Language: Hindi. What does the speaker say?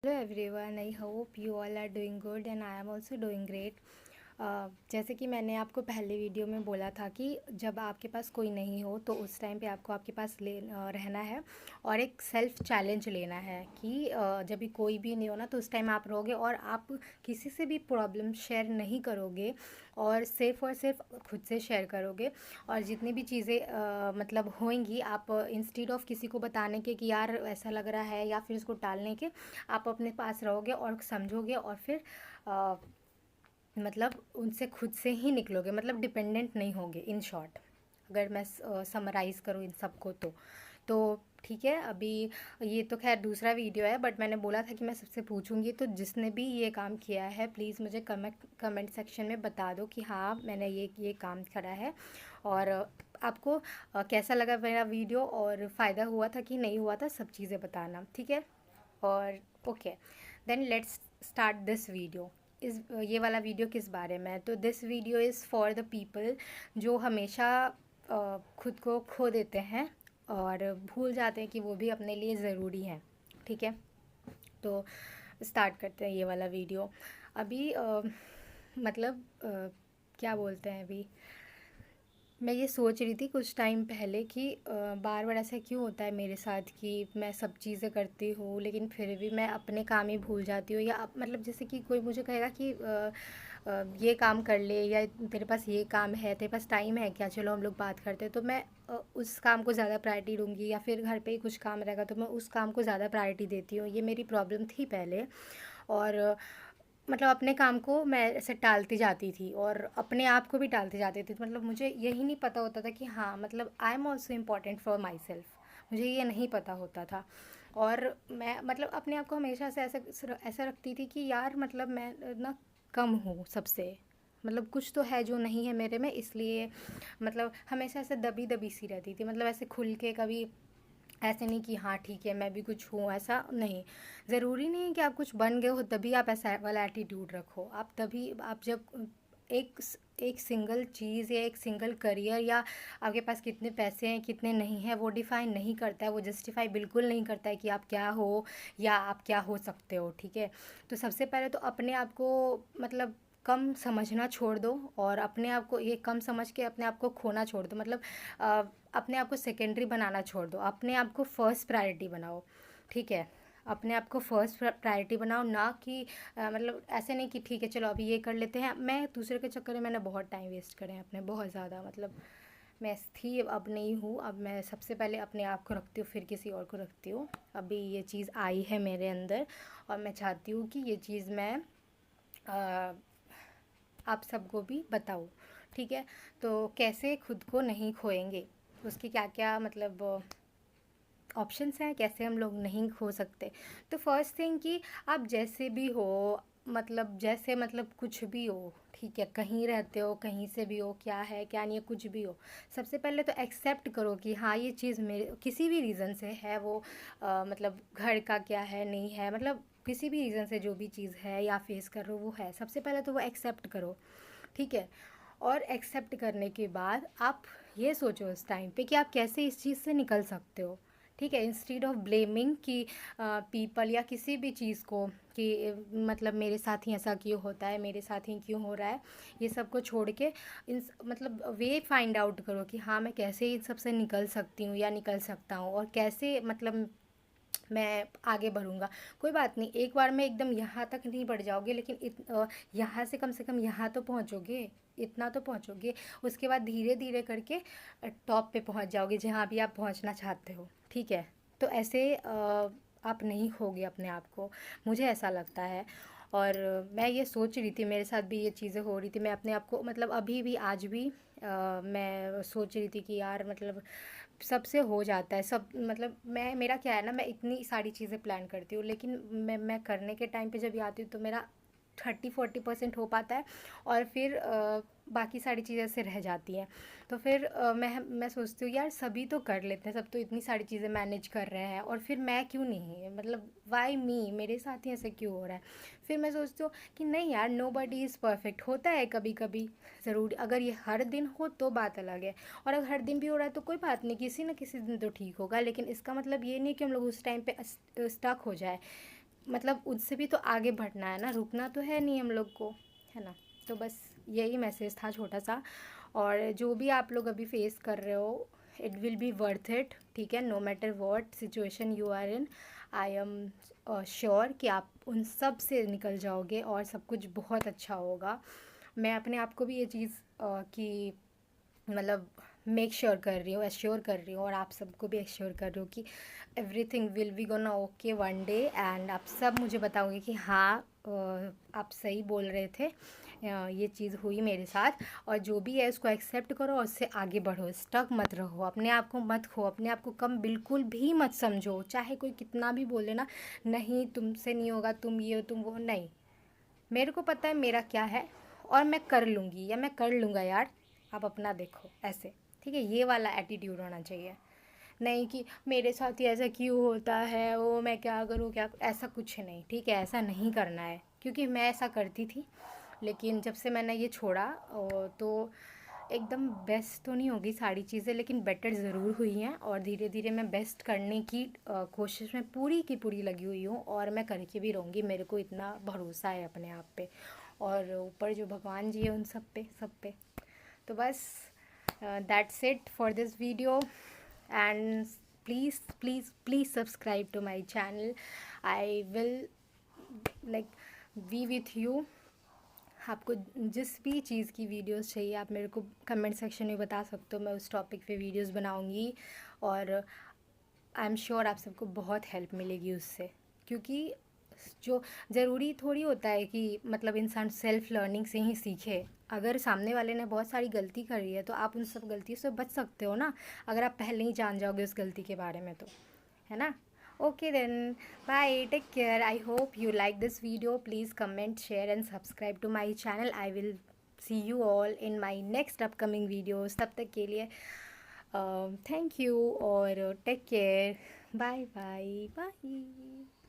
Hello everyone, I hope you all are doing good and I am also doing great. जैसे कि मैंने आपको पहले वीडियो में बोला था कि जब आपके पास कोई नहीं हो तो उस टाइम पे आपको आपके पास रहना है और एक सेल्फ चैलेंज लेना है कि जब भी कोई भी नहीं हो ना तो उस टाइम आप रहोगे और आप किसी से भी प्रॉब्लम शेयर नहीं करोगे और सिर्फ खुद से शेयर करोगे। और जितनी भी चीज़ें मतलब होंगी, आप इंस्टेड ऑफ किसी को बताने के कि यार ऐसा लग रहा है या फिर उसको टालने के, आप अपने पास रहोगे और समझोगे और फिर अ, मतलब उनसे खुद से ही निकलोगे, मतलब डिपेंडेंट नहीं होगे इन शॉर्ट। अगर मैं समराइज़ करूँ इन सबको तो ठीक है। अभी ये तो खैर दूसरा वीडियो है, बट मैंने बोला था कि मैं सबसे पूछूंगी, तो जिसने भी ये काम किया है प्लीज़ मुझे कमेंट सेक्शन में बता दो कि हाँ मैंने ये काम करा है। और आपको कैसा लगा मेरा वीडियो और फ़ायदा हुआ था कि नहीं हुआ था, सब चीज़ें बताना, ठीक है। और okay, then let's start this video. ये वाला वीडियो किस बारे में है? तो this video is for the people जो हमेशा खुद को खो देते हैं और भूल जाते हैं कि वो भी अपने लिए ज़रूरी हैं, ठीक है। तो स्टार्ट करते हैं ये वाला वीडियो। अभी मतलब क्या बोलते हैं, अभी मैं ये सोच रही थी कुछ टाइम पहले कि बार बार ऐसा क्यों होता है मेरे साथ कि मैं सब चीज़ें करती हूँ लेकिन फिर भी मैं अपने काम ही भूल जाती हूँ। या मतलब जैसे कि कोई मुझे कहेगा कि ये काम कर ले, या तेरे पास ये काम है, तेरे पास टाइम है क्या, चलो हम लोग बात करते हैं, तो मैं उस काम को ज़्यादा प्रायोरिटी दूंगी। या फिर घर पे ही कुछ काम रहेगा तो मैं उस काम को ज़्यादा प्रायोरिटी देती हूँ। ये मेरी प्रॉब्लम थी पहले। और मतलब अपने काम को मैं ऐसे टालती जाती थी और अपने आप को भी टालती जाती थी। मतलब मुझे यही नहीं पता होता था कि हाँ मतलब I am also important for my self, मुझे ये नहीं पता होता था। और मैं मतलब अपने आप को हमेशा से ऐसा ऐसा रखती थी कि यार मतलब मैं ना कम हूँ सबसे, मतलब कुछ तो है जो नहीं है मेरे में, इसलिए मतलब हमेशा ऐसे दबी दबी सी रहती थी। मतलब ऐसे खुल के कभी ऐसे नहीं कि हाँ ठीक है मैं भी कुछ हूँ, ऐसा नहीं। ज़रूरी नहीं है कि आप कुछ बन गए हो तभी आप ऐसा वाला एटीट्यूड रखो। आप तभी, आप जब एक सिंगल चीज़ या एक सिंगल करियर या आपके पास कितने पैसे हैं कितने नहीं हैं वो डिफ़ाइन नहीं करता है, वो जस्टिफाई बिल्कुल नहीं करता है कि आप क्या हो या आप क्या हो सकते हो, ठीक है। तो सबसे पहले तो अपने आप को मतलब कम समझना छोड़ दो और अपने आप को ये कम समझ के अपने आप को खोना छोड़ दो। मतलब अपने आप को सेकेंडरी बनाना छोड़ दो, अपने आप को फर्स्ट प्रायोरिटी बनाओ, ठीक है। अपने आप को फर्स्ट प्रायोरिटी बनाओ, ना कि मतलब ऐसे नहीं कि ठीक है चलो अभी ये कर लेते हैं। मैं दूसरे के चक्कर में मैंने बहुत टाइम वेस्ट करे हैं अपने, बहुत ज़्यादा। मतलब मैं थी, अब नहीं हूँ। अब मैं सबसे पहले अपने आप को रखती हूँ फिर किसी और को रखती हूँ। अभी ये चीज़ आई है मेरे अंदर और मैं चाहती हूँ कि ये चीज़ मैं अ, आप सबको भी बताऊँ, ठीक है। तो कैसे खुद को नहीं खोएंगे, उसके क्या क्या मतलब ऑप्शंस हैं, कैसे हम लोग नहीं खो सकते। तो फर्स्ट थिंग कि आप जैसे भी हो, मतलब जैसे मतलब कुछ भी हो, ठीक है, कहीं रहते हो कहीं से भी हो, क्या है क्या नहीं है, कुछ भी हो, सबसे पहले तो एक्सेप्ट करो कि हाँ ये चीज़ मेरे किसी भी रीज़न से है। वो मतलब घर का क्या है नहीं है, मतलब किसी भी रीज़न से जो भी चीज़ है या फेस कर रहे हो वो है, सबसे पहले तो वो एक्सेप्ट करो, ठीक है। और एक्सेप्ट करने के बाद आप ये सोचो उस टाइम पे कि आप कैसे इस चीज़ से निकल सकते हो, ठीक है। इंस्टीड ऑफ ब्लेमिंग कि पीपल या किसी भी चीज़ को कि मतलब मेरे साथ ही ऐसा क्यों होता है, मेरे साथ ही क्यों हो रहा है, ये सब को छोड़ के इन मतलब वे फाइंड आउट करो कि हाँ मैं कैसे इन सब से निकल सकती हूँ या निकल सकता हूँ और कैसे मतलब मैं आगे बढ़ूँगा। कोई बात नहीं, एक बार में एकदम यहाँ तक नहीं बढ़ जाओगे, लेकिन यहाँ से कम यहाँ तो पहुँचोगे, इतना तो पहुँचोगे। उसके बाद धीरे धीरे करके टॉप पे पहुँच जाओगे जहाँ भी आप पहुँचना चाहते हो, ठीक है। तो ऐसे आप नहीं खोगे अपने आप को, मुझे ऐसा लगता है। और मैं ये सोच रही थी, मेरे साथ भी ये चीज़ें हो रही थी। मैं अपने आप को मतलब अभी भी आज भी मैं सोच रही थी कि यार मतलब सबसे हो जाता है सब। मतलब मेरा क्या है ना, मैं इतनी सारी चीज़ें प्लान करती हूँ लेकिन मैं करने के टाइम पे जब आती हूँ तो मेरा 30-40% हो पाता है और फिर बाकी सारी चीज़ें ऐसे रह जाती हैं। तो फिर मैं सोचती हूँ यार सभी तो कर लेते हैं, सब तो इतनी सारी चीज़ें मैनेज कर रहे हैं और फिर मैं क्यों नहीं, मतलब वाई मी, मेरे साथ ही ऐसे क्यों हो रहा है। फिर मैं सोचती हूँ कि नहीं यार, नो बडी इज़ परफेक्ट, होता है कभी कभी ज़रूर। अगर ये हर दिन हो तो बात अलग है, और अगर हर दिन भी हो रहा है तो कोई बात नहीं, किसी न किसी दिन तो ठीक होगा। लेकिन इसका मतलब ये नहीं कि हम लोग उस टाइम पे स्टक हो जाए। मतलब उससे भी तो आगे बढ़ना है ना, रुकना तो है नहीं हम लोग को, है ना। तो बस यही मैसेज था छोटा सा। और जो भी आप लोग अभी फेस कर रहे हो, it will be worth it, ठीक है। No matter what situation you are in, I am sure कि आप उन सब से निकल जाओगे और सब कुछ बहुत अच्छा होगा। मैं अपने आप को भी ये चीज़ कि मतलब मेक श्योर कर रही हूँ, एश्योर कर रही हूँ, और आप सबको भी एश्योर कर रही हूँ कि everything will be gonna okay one day. And आप सब मुझे बताओगे कि हाँ आप सही बोल रहे थे, ये चीज़ हुई मेरे साथ। और जो भी है उसको एक्सेप्ट करो और उससे आगे बढ़ो, स्टक मत रहो, अपने आप को मत खो, अपने आप को कम बिल्कुल भी मत समझो। चाहे कोई कितना भी बोले ना, नहीं तुमसे नहीं होगा, तुम ये हो तुम वो, नहीं, मेरे को पता है मेरा क्या है और मैं कर लूँगी या मैं कर लूँगा यार, आप अपना देखो ऐसे, ठीक है। ये वाला एटीट्यूड होना चाहिए, नहीं कि मेरे साथ ही ऐसा क्यों होता है, वो मैं क्या करूँ क्या, ऐसा कुछ नहीं, ठीक है। ऐसा नहीं करना है, क्योंकि मैं ऐसा करती थी, लेकिन जब से मैंने ये छोड़ा तो एकदम बेस्ट तो नहीं होगी सारी चीज़ें, लेकिन बेटर ज़रूर हुई हैं। और धीरे धीरे मैं बेस्ट करने की कोशिश में पूरी की पूरी लगी हुई हूँ, और मैं करके भी रहूँगी। मेरे को इतना भरोसा है अपने आप पे, और ऊपर जो भगवान जी है उन सब पे। तो बस that's it for this video. And please please please subscribe to my channel, I will like be with you. आपको जिस भी चीज़ की वीडियोस चाहिए आप मेरे को कमेंट सेक्शन में बता सकते हो, मैं उस टॉपिक पे वीडियोस बनाऊंगी। और आई एम श्योर आप सबको बहुत हेल्प मिलेगी उससे, क्योंकि जो ज़रूरी थोड़ी होता है कि मतलब इंसान सेल्फ लर्निंग से ही सीखे। अगर सामने वाले ने बहुत सारी गलती करी है तो आप उन सब गलतियों से बच सकते हो ना, अगर आप पहले ही जान जाओगे उस गलती के बारे में, तो है ना। Okay then, bye, take care. I hope you like this video. Please comment, share and subscribe to my channel. I will see you all in my next upcoming videos. तब तक के लिए thank you और take care. Bye bye bye.